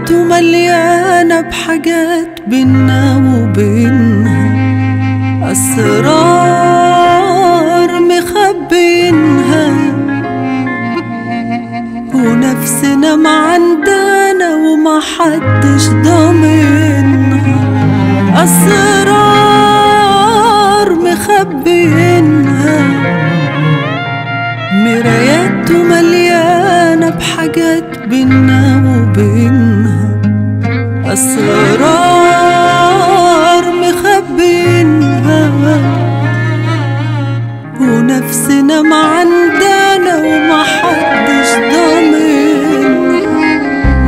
مراياته مليانة بحاجات بينا وبينها، أسرار مخبينها، ونفسنا معندنا ومحدش ضامنها. أسرار مخبينها، مراياته مليانة بحاجات بينا وبينها، أسرار مخبينها، ونفسنا معندنا ومحدش ضامنها.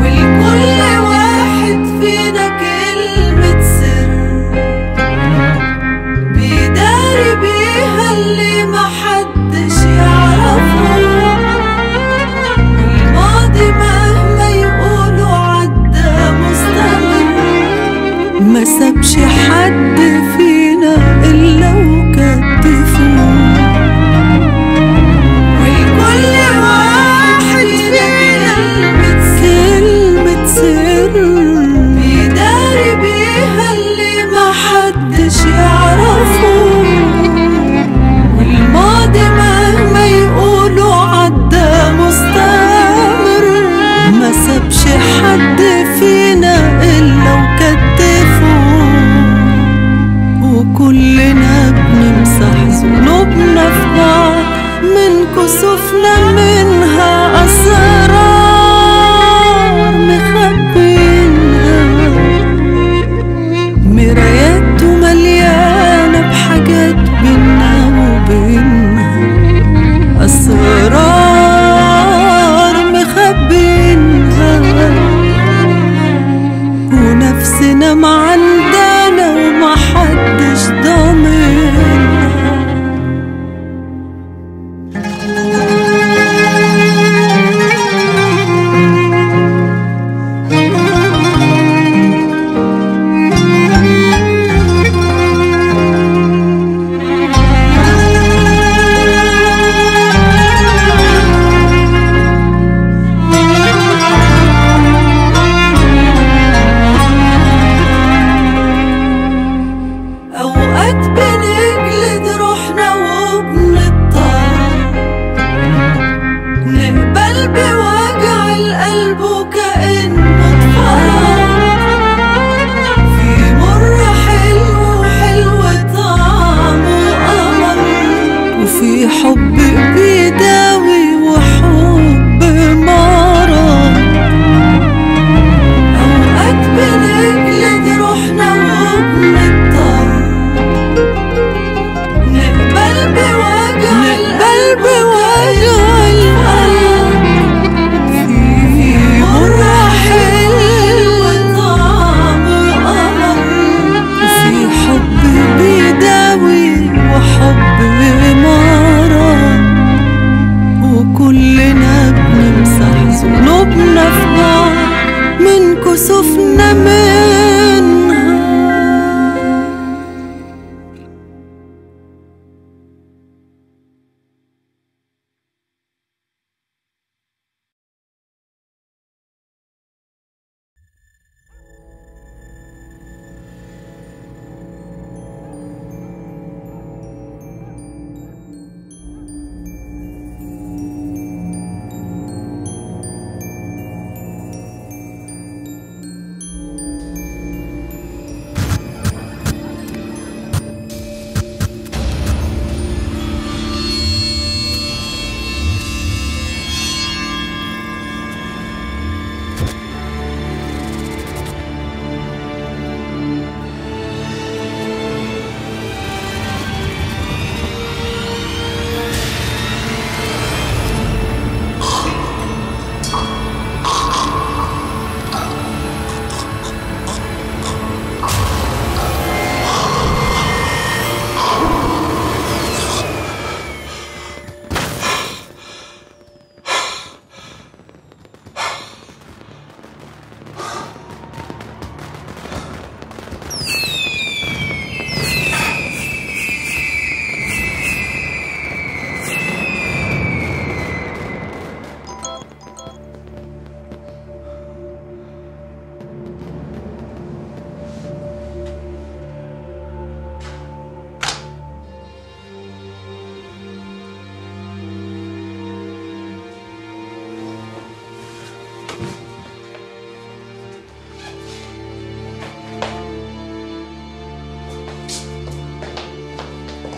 ولكل واحد فينا كلمة سر بيداري بيها اللي محدش يعرفه. والماضي مهما يقولوا عدى مستمر، ما سابش حد فينا إلا وكتفوه. ولكل واحد فينا كلمة سر بيداري بيها اللي محدش يعرفه. والماضي مهما يقولوا عدى مستمر، ما سابش حد فينا إلا وكتفوه. وكلنا بنمسح ذنوبنا في بعض من كسوفنا منها، أسرار مخبينها، مراياته مليانة بحاجات بينا وبينها، أسرار مخبينها، ونفسنا معندنا ومحدش ضامنها.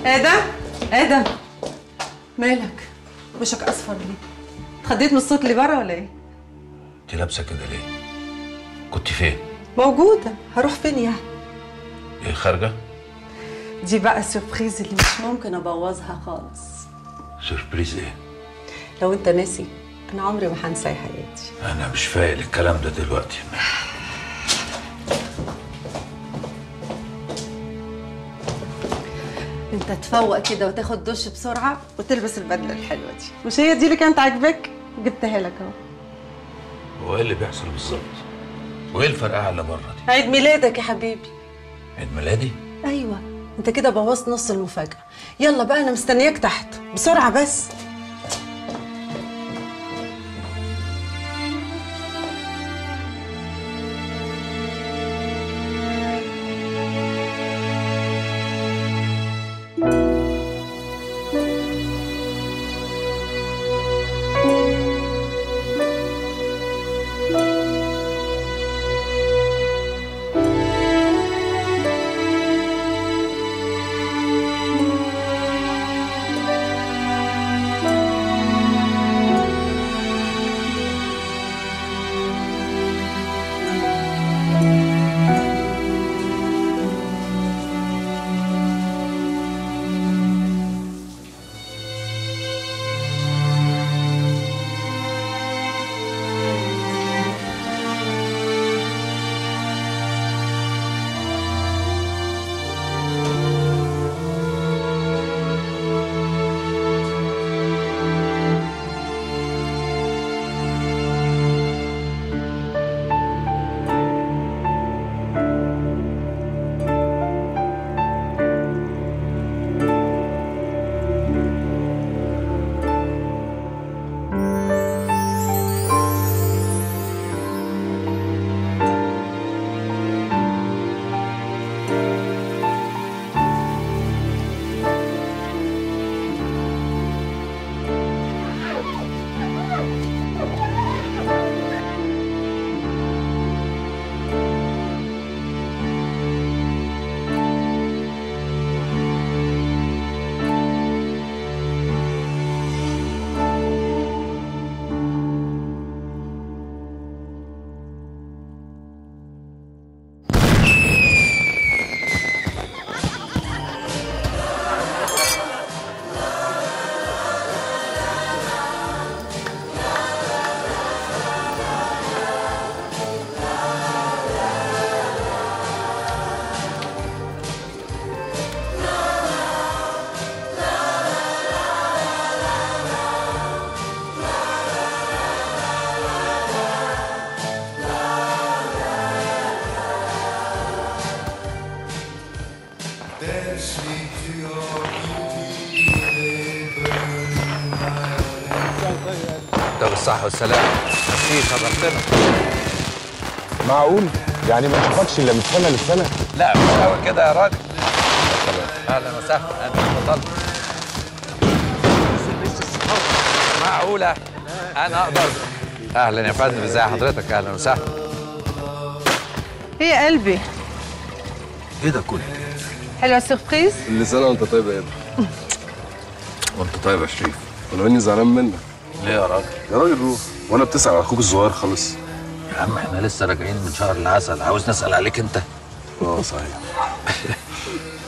ادم ادم، مالك؟ وشك اصفر ليه؟ اتخضيت من الصوت اللي بره ولا ايه؟ انت لابسه كده ليه؟ كنت فين؟ موجوده، هروح فين يعني؟ ايه خارجه؟ دي بقى السربريز اللي مش ممكن ابوظها خالص. سربريز ايه؟ لو انت ناسي انا عمري ما هنسى حياتي. انا مش فايق الكلام ده دلوقتي. انت تفوق كده وتاخد دش بسرعه وتلبس البدله الحلوه دي، مش هي دي اللي كانت عاجباك؟ جبتها لك اهو. هو ايه اللي بيحصل بالظبط؟ وايه الفرقعه اللي بره دي؟ عيد ميلادك يا حبيبي. عيد ميلادي؟ ايوه، انت كده بوظت نص المفاجاه. يلا بقى انا مستنياك تحت بسرعه بس. طب الصحة والسلامة. ايه شرفتنا. معقول؟ يعني ما نشوفكش الا من سنة للسنة؟ لا مش قوي كده يا راجل. اهلا وسهلا، انا اتفضل. معقولة؟ انا اقدر. اهلا يا فندم، ازي حضرتك؟ اهلا وسهلا. ايه يا قلبي؟ ايه ده كله؟ حلوه السربريز؟ كل سنة وانت طيب يا ابني. وانت طيب يا شريف. ولو اني زعلان منك. ليه يا راجل؟ يا راجل روح، وانا بتسأل على اخوك الصغير خالص. يا عم احنا لسه راجعين من شهر العسل، عاوز نسأل عليك انت؟ صحيح.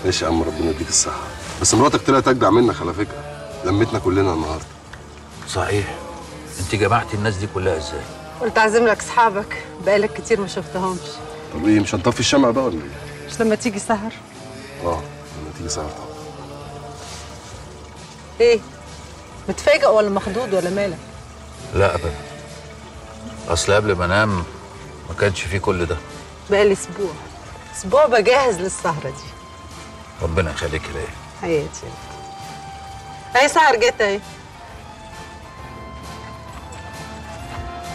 ماشي يا عم، ربنا يديك الصحة. بس مراتك طلعت اجدع منك على فكرة. لمتنا كلنا النهارده. صحيح. انت جمعتي الناس دي كلها ازاي؟ قلت اعزم لك اصحابك، بقالك كتير ما شفتهمش. طب ايه، مش هنطفي الشمع بقى ولا ايه؟ مش لما تيجي سهر؟ لما تيجي سهر طبعا. ايه؟ متفاجئ ولا مخضوض ولا مالك؟ لا ابدا. اصل قبل ما انام ما كانش فيه كل ده. بقالي اسبوع بجهز للسهرة دي. ربنا يخليكي ليا. حياتي. اهي سهر جت اهي.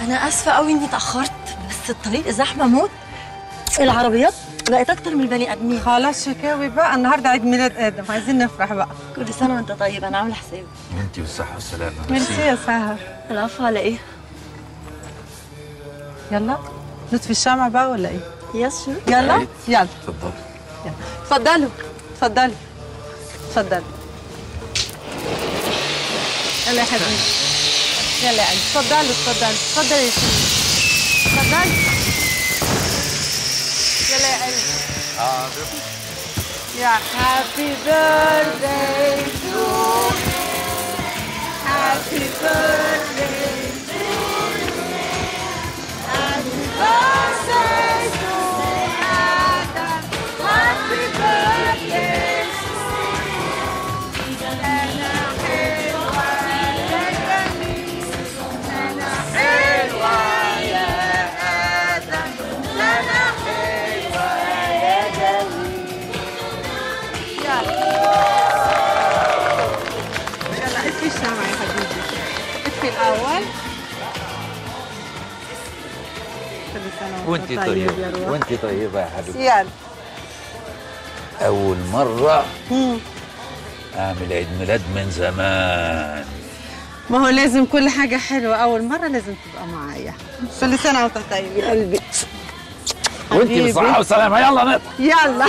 أنا آسفة قوي إني اتأخرت، بس الطريق زحمة موت. العربيات بقت أكتر من البني آدمين. خلاص شكاوي بقى، النهارده عيد ميلاد آدم، عايزين نفرح بقى. كل سنة وأنت طيب، أنا عاملة حسابي. وأنتِ بالصحة والسلامة. ميرسي يا سهر. العفو على إيه؟ يلا نطفي الشمع بقى ولا إيه؟ يس شور. يلا يلا. اتفضلي. اتفضلوا اتفضلوا اتفضلوا. يلا يا حبيبي، يلا يا قلبي، اتفضلي اتفضلي اتفضلي يا سيدي، اتفضلي. يلا يا قلبي. يا هابي بيرثداي تو هابي بيرثداي تو هابي بيرثداي تو آدم هابي بيرثداي. أنا حلوة يا جميل، أنا حلوة يا آدم، أنا حلوة يا جميل. يلا اطفي الشمعة يا حبيبي، اطفي الأول. كل سنة وانت طيبة، وانت طيبة يا حبيبتي. يلا. أول مرة أعمل عيد ميلاد من زمان. ما هو لازم كل حاجة حلوة أول مرة لازم تبقى معايا. كل سنة وأنت طيب يا قلبي. وانت بالصحة والسلامة. يلا نطلع. يلا.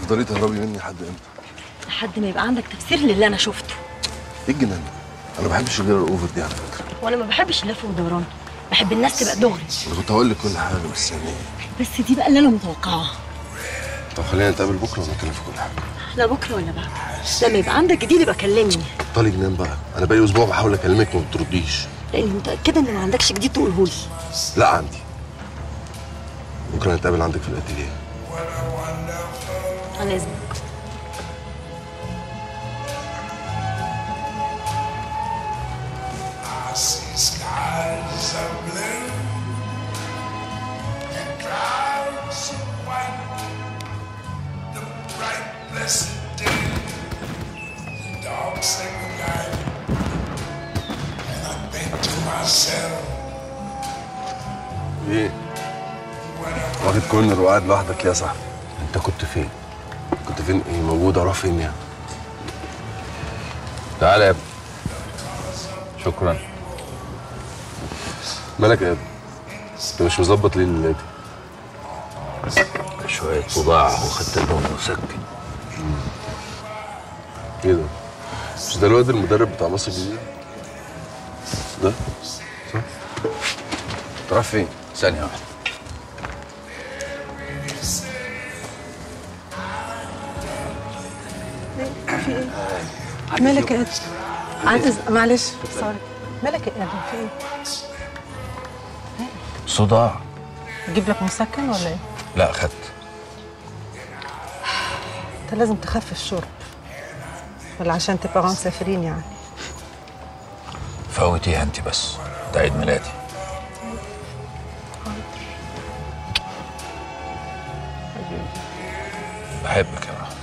تفضلي تهربي مني لحد امتى؟ لحد ما يبقى عندك تفسير للي انا شفته. ايه الجنان ده؟ انا ما بحبش الغيره الاوفر دي على فكره. وانا ما بحبش اللف والدوران، بحب الناس تبقى دغري. انا كنت هقول لك كل حاجه بس يعني. بس دي بقى اللي انا متوقعاها. طب خلينا نتقابل بكره ونتكلم في كل حاجه. لا بكره ولا بعد، لما يبقى عندك جديد يبقى كلمني. بطلي جنان بقى، انا بقالي اسبوع بحاول اكلمك وما بترديش. لاني متاكده ان ما عندكش جديد تقوله لي. لا عندي. بكره نتقابل عندك في الاتيليه. على اذنك. ايه؟ واخد كورنر وقاعد لوحدك ليه يا صاحبي؟ انت كنت فين؟ كنت فين ايه؟ موجود اروح فين يعني؟ تعالى يا ابني. شكرا. مالك يا ابني؟ انت مش مظبط ليه الليله دي؟ شوية صداع وخدت النوم وسكن. ايه ده؟ مش ده الواد المدرب بتاع مصر الجديدة؟ ده؟ صح؟ انت رايح فين؟ ثانية واحدة. مالك يا ادم؟ معلش سوري. مالك يا ادم؟ في ايه؟ صداع. اجيب لك مسكن ولا ايه؟ لا خدت. انت لازم تخفف الشرب ولا عشان تبقى مسافرين يعني؟ فوتيها انت بس، ده عيد ميلادي. بحبك يا رحمة.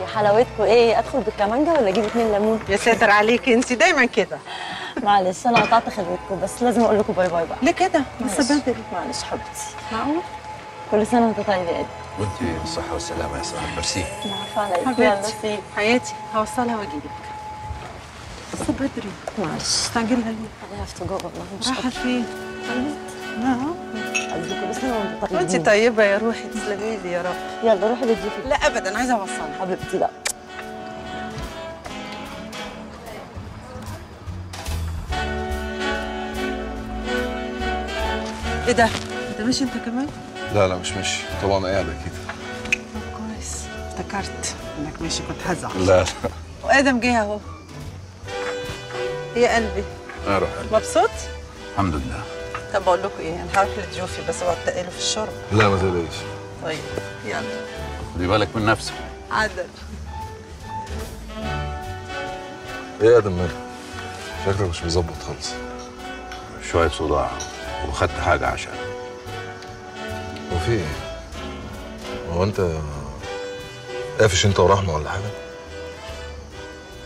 يا حلاوتكم ايه، ادخل بالكمانجه ولا اجيب 2 ليمون؟ يا ساتر عليك، انت دايما كده. معلش انا قطعت خلوتكم، بس لازم اقول لكم باي باي بقى. ليه كده؟ لسه بدري. معلش حبيبتي. معقول؟ كل سنه وانت طيب يا ادم. وانت بالصحة والسلامة يا صاحبي. ميرسي. عارفه عليك. يلا حبيبتي سيب. حياتي هوصلها واجيلك. لسه بدري. معلش استعجلها ليه؟ I have to go والله مش رايحة فين؟ قادرة. اهو. وانت طيبه يا روحي، تسلمي لي يا رب. يلا روحي لضيوفك. لا ابدا، عايزه اوصلها. حبيبتي لا. ايه ده؟ انت ماشي انت كمان؟ لا لا مش ماشي طبعا، قاعده كده. كويس، افتكرت انك ماشي كنت هزعل. لا لا. وادم جه اهو. يا قلبي اروح. مبسوط؟ الحمد لله. طب بقول لكم ايه، انا هروح لضيوفي بس اوعوا تقلوا في الشرب. لا ما تقلقيش. طيب يلا. خدي بالك من نفسك. عدل. ايه يا ادم مالك؟ شكلك مش مظبط خالص. شوية صداع وخدت حاجة عشان. هو في ايه؟ هو انت قافش انت ورحمه ولا حاجه؟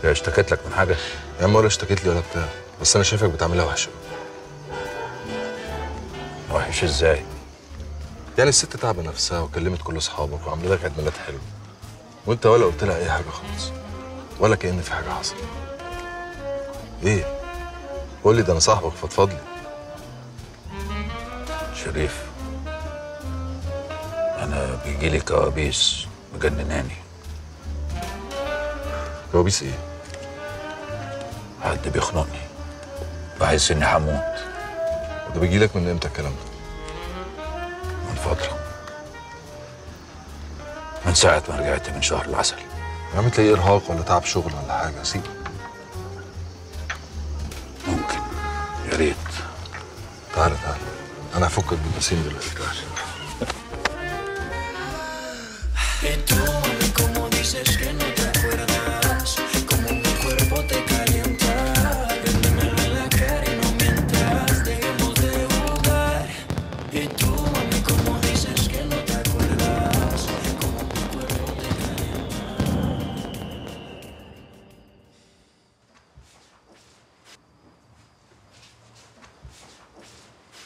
هي اشتكيت لك من حاجة؟ يا عم ولا اشتكيت لي ولا بتاع، بس انا شايفك بتعملها وحشه. وحش ازاي؟ يعني الست تعبه نفسها وكلمت كل اصحابك وعملت لك عيد ميلاد حلو، وانت ولا قلت لها اي حاجه خالص، ولا كأن في حاجه حصلت. ايه؟ قول لي، ده انا صاحبك، فضفض لي. شريف، أنا بيجيلي كوابيس مجنناني. كوابيس ايه؟ حد بيخنقني، بحس إني هموت. ده بيجيلك من امتى الكلام ده؟ من فترة، من ساعة ما رجعت من شهر العسل. يا عم تلاقيه ارهاق ولا تعب شغل ولا حاجه، سيب. ممكن، يا ريت. تعالى تعالى، انا هفكك بالبسين دلوقتي، تعالى.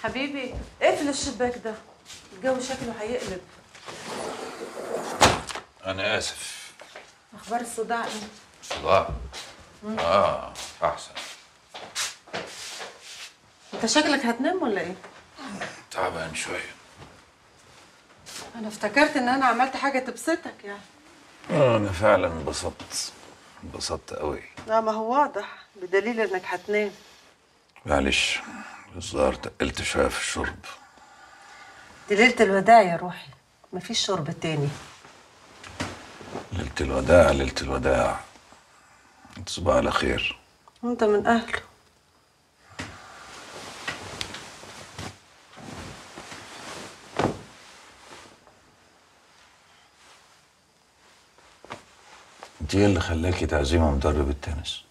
حبيبي اقفل الشباك ده، الجو شكله هيقلب. أنا آسف. اخبار الصداع ايه؟ صداع؟ أحسن. انت شكلك هتنام ولا ايه؟ تعبان شوية. انا افتكرت ان انا عملت حاجه تبسطك يعني. أنا فعلا انبسطت قوي. لا ما هو واضح، بدليل انك هتنام. معلش، الظاهر تقلت شوية في الشرب. دي ليله الوداع يا روحي، مفيش شرب تاني. ليلة الوداع، ليلة الوداع. تصبح على خير. وانت من اهله. انت ايه اللي خلاكي تعزيمه مدرب التنس؟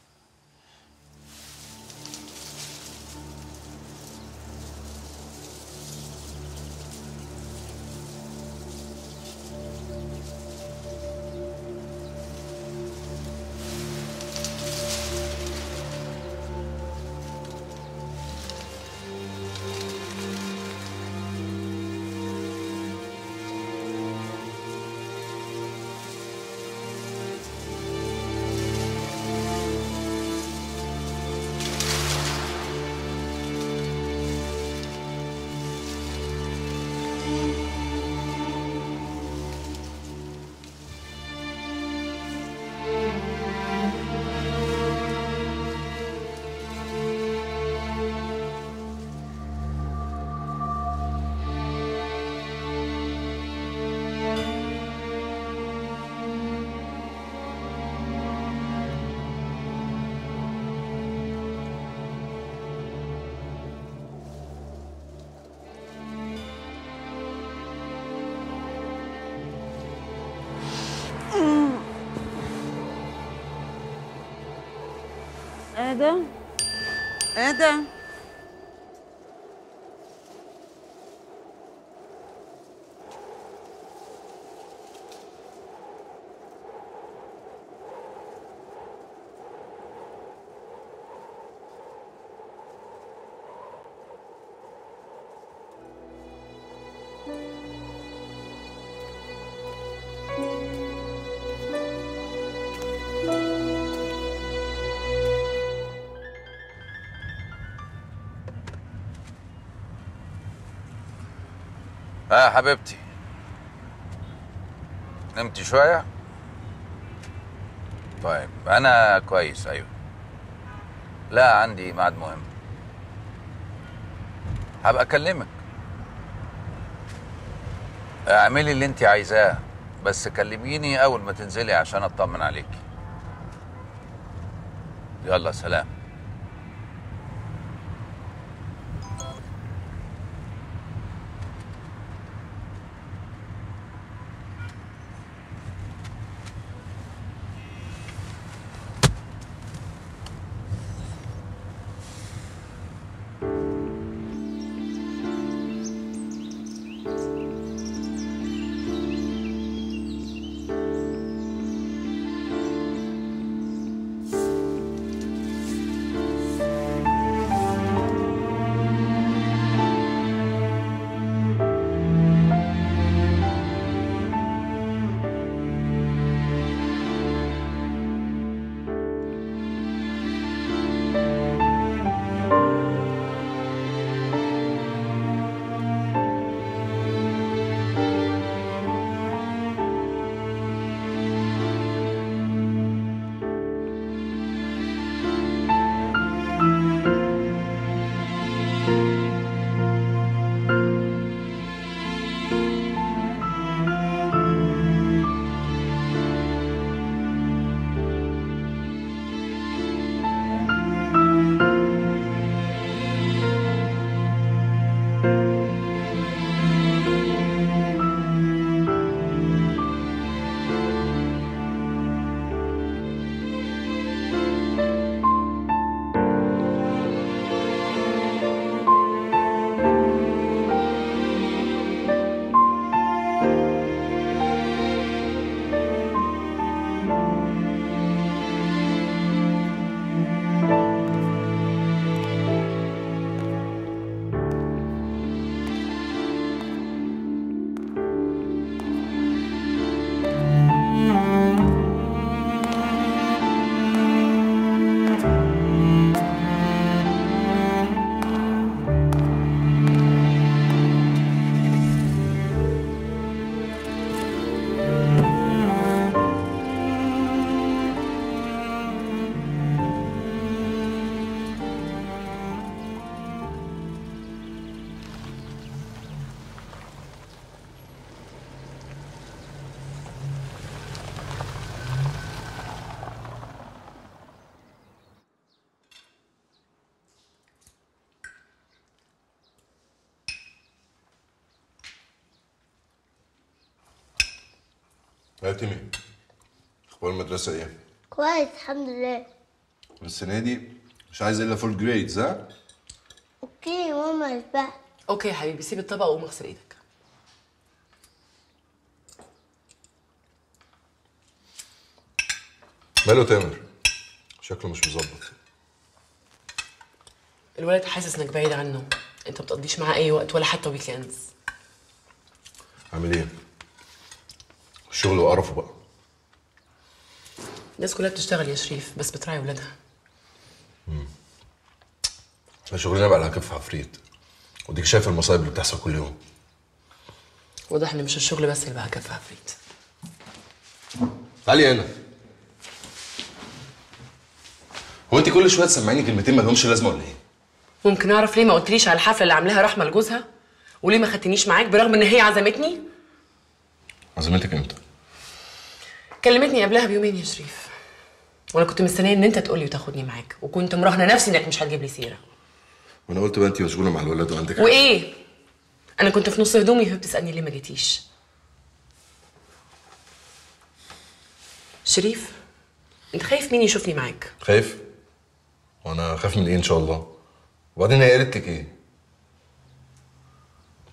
ادم ادم، يا حبيبتي، نمتي شوية؟ طيب أنا كويس. أيوه، لا عندي ميعاد مهم، هبقى أكلمك. اعملي اللي أنت عايزاه، بس كلميني أول ما تنزلي عشان أطمن عليكي. يلا سلام. يا تيمي، اخبار المدرسة ايه؟ كويس الحمد لله. السنة دي مش عايز الا فول جريدز، ها؟ اوكي يا ماما بقى. اوكي يا حبيبي، سيب الطبق وقوم اغسل ايدك. ماله تامر؟ شكله مش مظبط. الولد حاسس انك بعيد عنه، انت بتقضيش معاه اي وقت ولا حتى ويكندز. عامل ايه؟ الشغل وقرفه بقى. الناس كلها بتشتغل يا شريف، بس بتراعي ولادها. شغلنا بقى على كف عفريت، وديك شايف المصايب اللي بتحصل كل يوم. واضح ان مش الشغل بس اللي بقى كف عفريت. تعالي هنا. هو انت كل شويه تسمعيني كلمتين ما لهمش لازمه ولا ايه؟ ممكن اعرف ليه ما قلتليش على الحفله اللي عاملاها رحمه لجوزها؟ وليه ما خدتنيش معاك برغم ان هي عزمتني؟ عزمتك امتى؟ كلمتني قبلها بيومين يا شريف، وانا كنت مستنيه ان انت تقولي وتاخدني معاك، وكنت مراهنه نفسي انك مش هتجيب لي سيره. وانا قلت بقى انت مشغوله مع الولاد وعندك حق. وايه؟ انا كنت في نص هدومي وهي بتسالني ليه ما جيتيش. شريف، انت خايف مين يشوفني معاك؟ خايف؟ وانا خايف من ايه ان شاء الله؟ وبعدين هي قالت لك ايه؟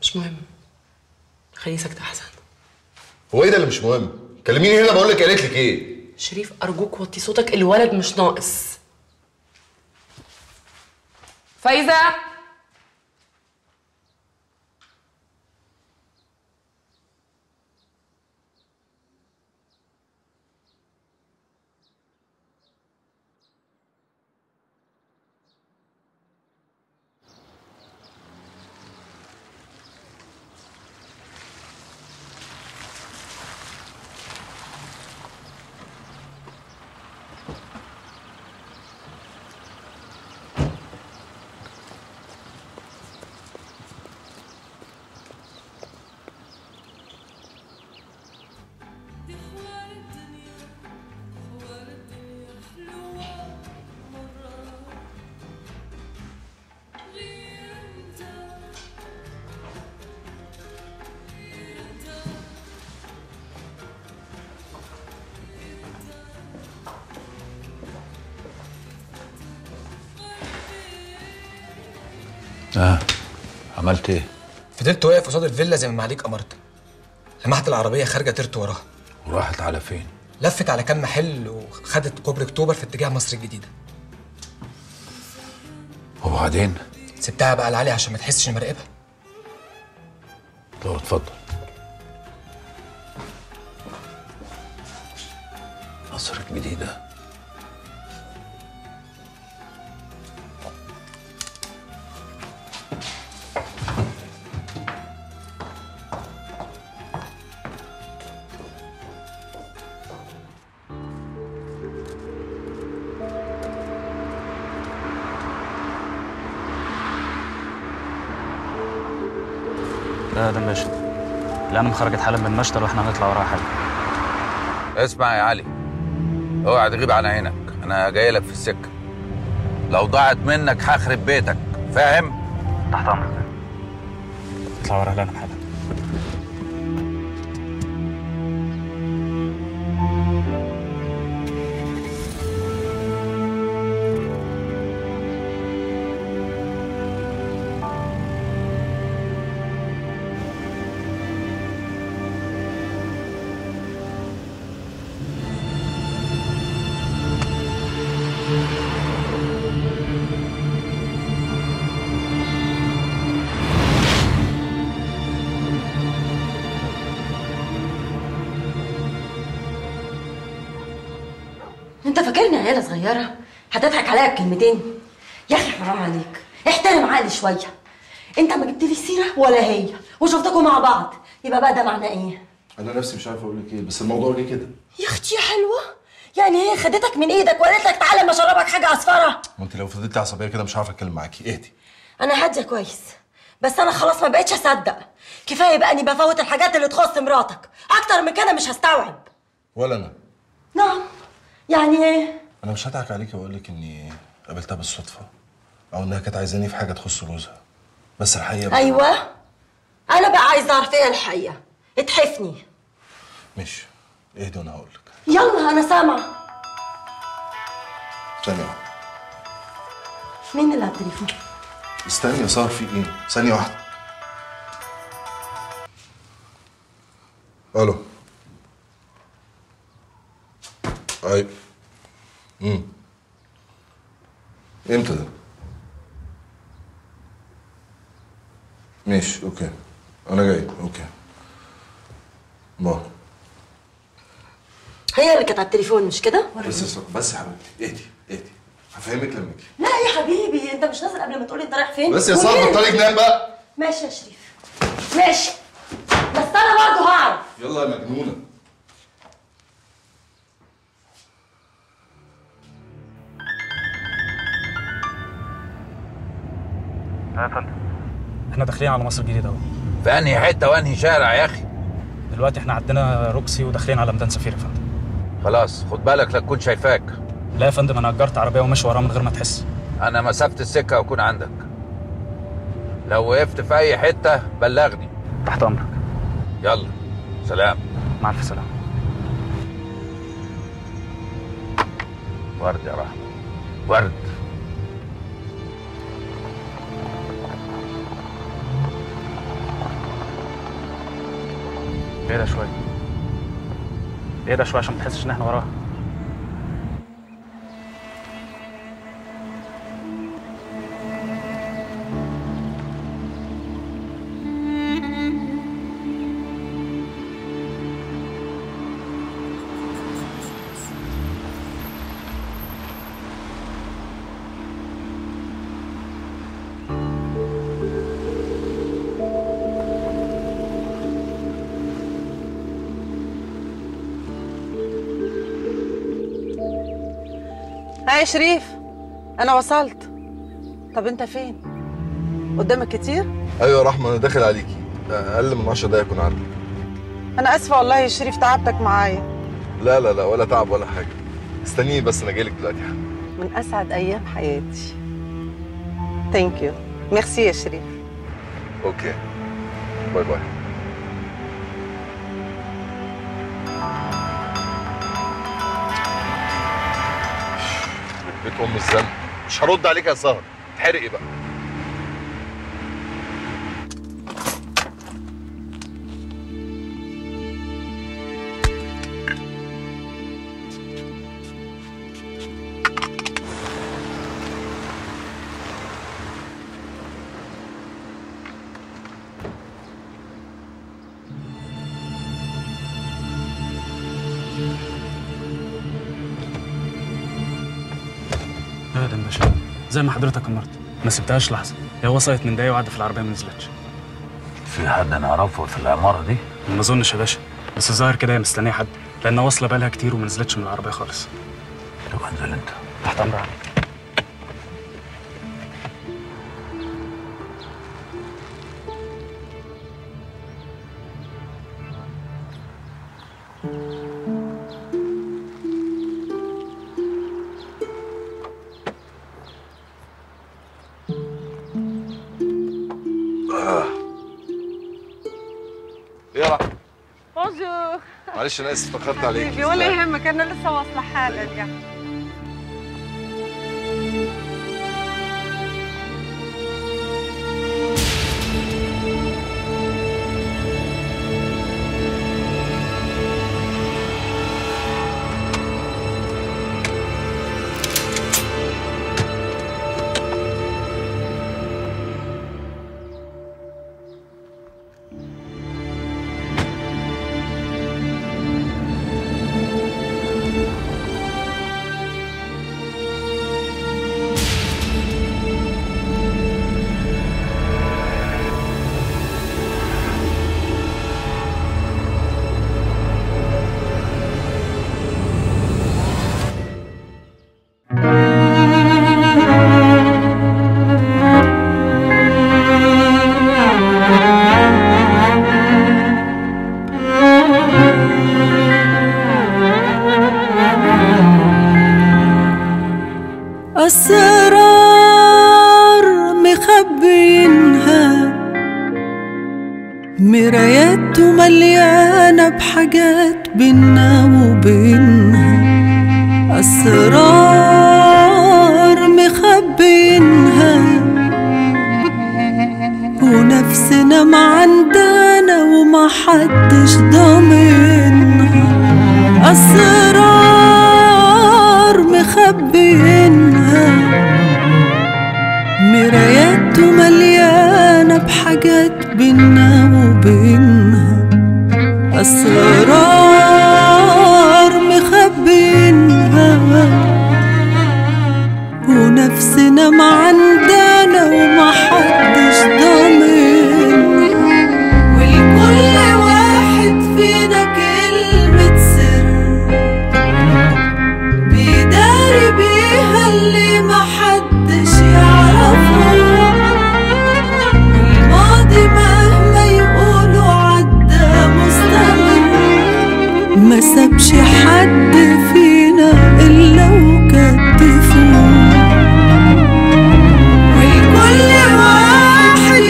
مش مهم، خليني ساكته احسن. هو ايه ده اللي مش مهم؟ كلميني هنا بقول لك قالت لك ايه؟ شريف ارجوك وطي صوتك، الولد مش ناقص. فايزه، عملت ايه؟ فضلت واقف قصاد الفيلا زي ما معاليك امرت. لمحت العربيه خارجه طرت وراها. وراحت على فين؟ لفت على كام محل وخدت كوبري اكتوبر في اتجاه مصر الجديده. وبعدين؟ سبتها بقى العالي عشان ما تحسش اني مراقبها. طب اتفضل. مصر الجديده. لا ده ماشي. الأنم خرجت حالا من المشتل واحنا هنطلع وراها حاجة. اسمع يا علي، اوعى تغيب عن عينك، انا جاي لك في السكه. لو ضاعت منك هخرب بيتك، فاهم؟ تحت أمرك. اطلع وراها الأنم حالا. انت فاكرني عيله صغيره هتضحك عليا بكلمتين؟ يا اخي حرام عليك، احترم عقلي شويه. انت ما جبت لي سيره ولا هي وشفتكم مع بعض، يبقى بقى ده معناه ايه؟ انا نفسي مش عارف اقول لك ايه، بس الموضوع ليه كده؟ يا اختي يا حلوه، يعني هي خدتك من ايدك وقالت لك تعالى ما اشربك حاجه عصفره؟ وانت لو فضلتي عصبيه كده مش عارف اتكلم معاكي، اهدي. انا هاديه كويس، بس انا خلاص ما بقتش اصدق. كفايه بقى اني بفوت الحاجات اللي تخص مراتك، اكتر من كده مش هستوعب. ولا انا. نعم، يعني ايه؟ انا مش هضحك عليكي واقول لك اني قابلتها بالصدفه، او انها كانت عايزاني في حاجه تخص جوزها، بس الحقيقه بقى ايوه، انا بقى عايزه اعرف ايه الحقيقه. اتحفني. ماشي، اهدي وانا هقول لك. يلا انا سامعه. ثانيه واحده. مين اللي على التليفون؟ استني يا سهر، في ايه؟ ثانيه واحده. الو. ايوه. امتى ده؟ ماشي، اوكي، انا جاي، اوكي. باي. هي اللي كانت على التليفون مش كده؟ بس يا حبيبتي، اهدي اهدي، هفهمك لما اجي. لا يا حبيبي، انت مش نازل قبل ما تقولي انت رايح فين؟ بس يا سهر بطلي جنان بقى. ماشي يا شريف، ماشي، بس انا برضه هعرف. يلا يا مجنونه. يا فندم، احنا داخلين على مصر الجديدة اهو. في انهي حته وانهي شارع يا اخي؟ دلوقتي احنا عندنا روكسي وداخلين على ميدان سفير يا فندم. خلاص خد بالك لا تكون شايفاك. لا يا فندم، انا اجرت عربيه وماشي وراها من غير ما تحس. انا مسافه السكه واكون عندك. لو وقفت في اي حته بلغني. تحت امرك. يلا سلام. مع الف سلامه. ورد يا رحمه، ورد. اهدى شويه، اهدى شويه عشان ما تحسش ان احنا وراها. هاي شريف، أنا وصلت. طب أنت فين؟ قدامك كتير؟ ايوه يا رحمه، انا داخل عليكي، اقل من 10 دقايق اكون عندك. أنا آسفة والله يا شريف، تعبتك معايا. لا لا لا، ولا تعب ولا حاجه، استنيني بس، انا جايلك دلوقتي. من أسعد أيام حياتي. ثانك يو، ميرسي يا شريف. اوكي، باي باي. بيت ام الذنب، مش هرد عليك يا سهر، اتحرقي بقى. يا دنباشا، زي ما حضرتك امرت، ما سبتهاش لحظه، هي وصلت من دقايق وقعدت في العربيه ما نزلتش. في حد نعرفه في العماره دي؟ ما اظنش يا باشا، بس الظاهر كده هي مستنيه حد، لانها واصله بقالها كتير وما نزلتش من العربيه خالص. طب انزل انت. تحت امرك. يلا بونجور. معلش انا اسف اتاخرت عليك. حبيبي ولا يهمك، انا لسه واصله حالا يعني. أسرار مخبينها، مرايات مليانة بحاجات بينا وبينها. أسرار مخبينها ونفسنا معندنا وما حدش ضامنها. أسرار مخبينها، مرايات مليانة بحاجات بينا وبينها. أسرار مخبينها ونفسنا معندنا وما حدش ضامنها. ولكل واحد فينا كلمة سر بيداري بيها اللي ما حدش يعرفه. والماضي مهما يقولوا عدى مستمر، ما سابش حد فينا إلا وكتفوه. ولكل واحد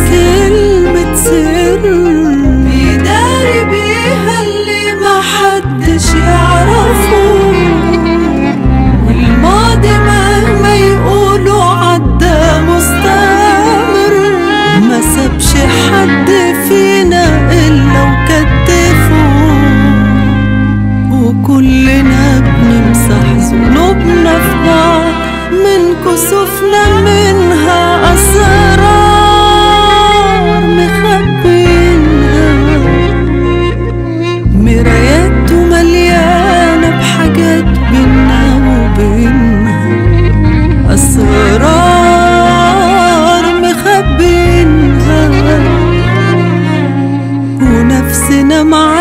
فينا كلمة سر بيداري بيها اللي ما حدش يعرفه. والماضي مهما يقولوا عدى مستمر، ما سابش حد فينا إلا وكتفوه. وكلنا بنمسح ذنوبنا في بعض من كسوفنا منها. أسرار مخبينها، مرايات مليانة بحاجات بينا وبينها. أسرار مخبينها ونفسنا مع